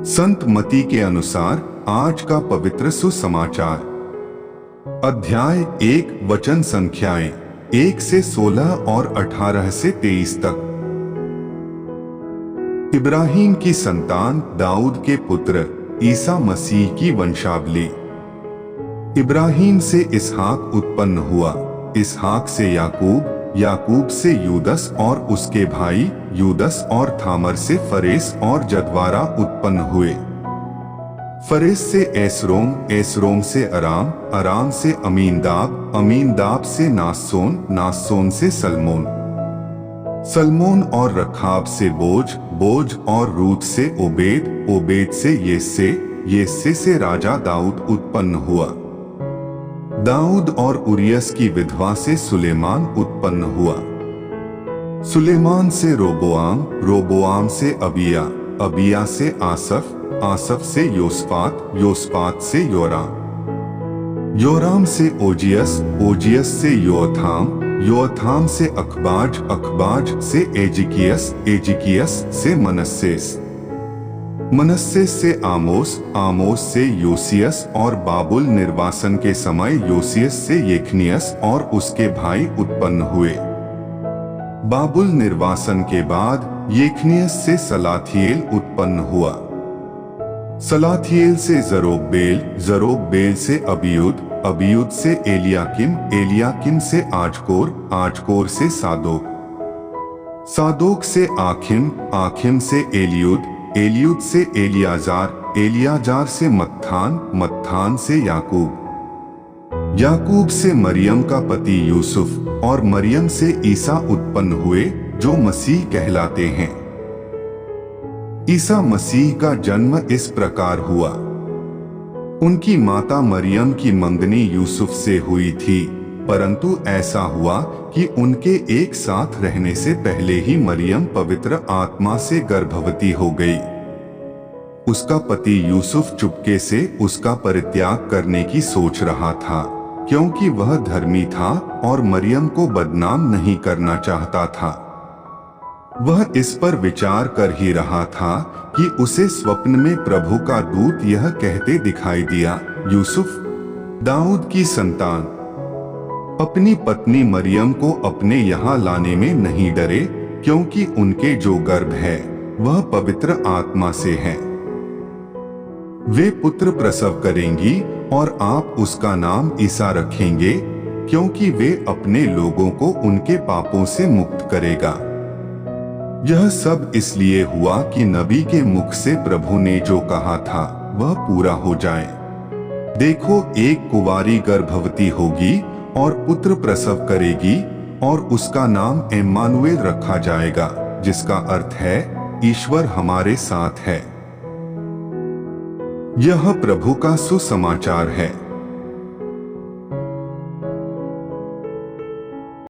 संत मती के अनुसार आज का पवित्र सुसमाचार। अध्याय 1 वचन संख्याएं 1 से 16 और 18 से 23 तक। इब्राहिम की संतान दाऊद के पुत्र ईसा मसीह की वंशावली। इब्राहिम से इसहाक उत्पन्न हुआ, इसहाक से याकूब, याकूब से यूदस और उसके भाई यूदस और थामर से फरेस और जदवारा उत्पन्न हुए। फरेस से एसरोम, एसरोम से अराम, अराम से अमीनदाब, अमीनदाब से नासोन, नासोन से सलमोन, सलमोन और रखाब से बोझ, बोझ और रूत से ओबेद, ओबेद से येस्से, येस्से से राजा दाऊद उत्पन्न हुआ। दाऊद और उरियस की विधवा से सुलेमान उत्पन्न हुआ। सुलेमान से रोबोआम, रोबोआम से अबिया, अबिया से आसफ, आसफ से योसफात, योसफात से योराम, योराम से ओजियस, ओजियस से योथाम, योथाम से अखबाज, अखबाज से एजिकियस, एजिकियस से मनस्सेस, मनस्सेस से आमोस, आमोस से योसियस और बाबुल निर्वासन के समय योसियस से येखनियस और उसके भाई उत्पन्न हुए। बाबुल निर्वासन के बाद येखनियस से सलाथिएल उत्पन्न हुआ। सलाथिएल से जरोब्बेल, जरोब्बेल से अबियूद, अबियूद से एलियाकिम, एलियाकिम से आजकोर, आजकोर से सादोक, सादोक से आखिम, आखिम से एलियूद, एलियूद से एलियाजार, एलियाजार से मत्थान, मत्थान से याकूब, याकूब से मरियम का पति यूसुफ और मरियम से ईसा उत्पन्न हुए जो मसीह कहलाते हैं। ईसा मसीह का जन्म इस प्रकार हुआ। उनकी माता मरियम की मंगनी यूसुफ से हुई थी, परंतु ऐसा हुआ कि उनके एक साथ रहने से पहले ही मरियम पवित्र आत्मा से गर्भवती हो गई। उसका पति यूसुफ चुपके से उसका परित्याग करने की सोच रहा था, क्योंकि वह धर्मी था और मरियम को बदनाम नहीं करना चाहता था। वह इस पर विचार कर ही रहा था कि उसे स्वप्न में प्रभु का दूत यह कहते दिखाई दिया, यूसुफ, दाऊद की संतान, अपनी पत्नी मरियम को अपने यहाँ लाने में नहीं डरे, क्योंकि उनके जो गर्भ है वह पवित्र आत्मा से है। वे पुत्र प्रसव करेंगी और आप उसका नाम ईसा रखेंगे, क्योंकि वे अपने लोगों को उनके पापों से मुक्त करेगा। यह सब इसलिए हुआ कि नबी के मुख से प्रभु ने जो कहा था वह पूरा हो जाए। देखो, एक कुंवारी गर्भवती होगी और पुत्र प्रसव करेगी और उसका नाम इम्मानुएल रखा जाएगा, जिसका अर्थ है ईश्वर हमारे साथ है। यह प्रभु का सुसमाचार है।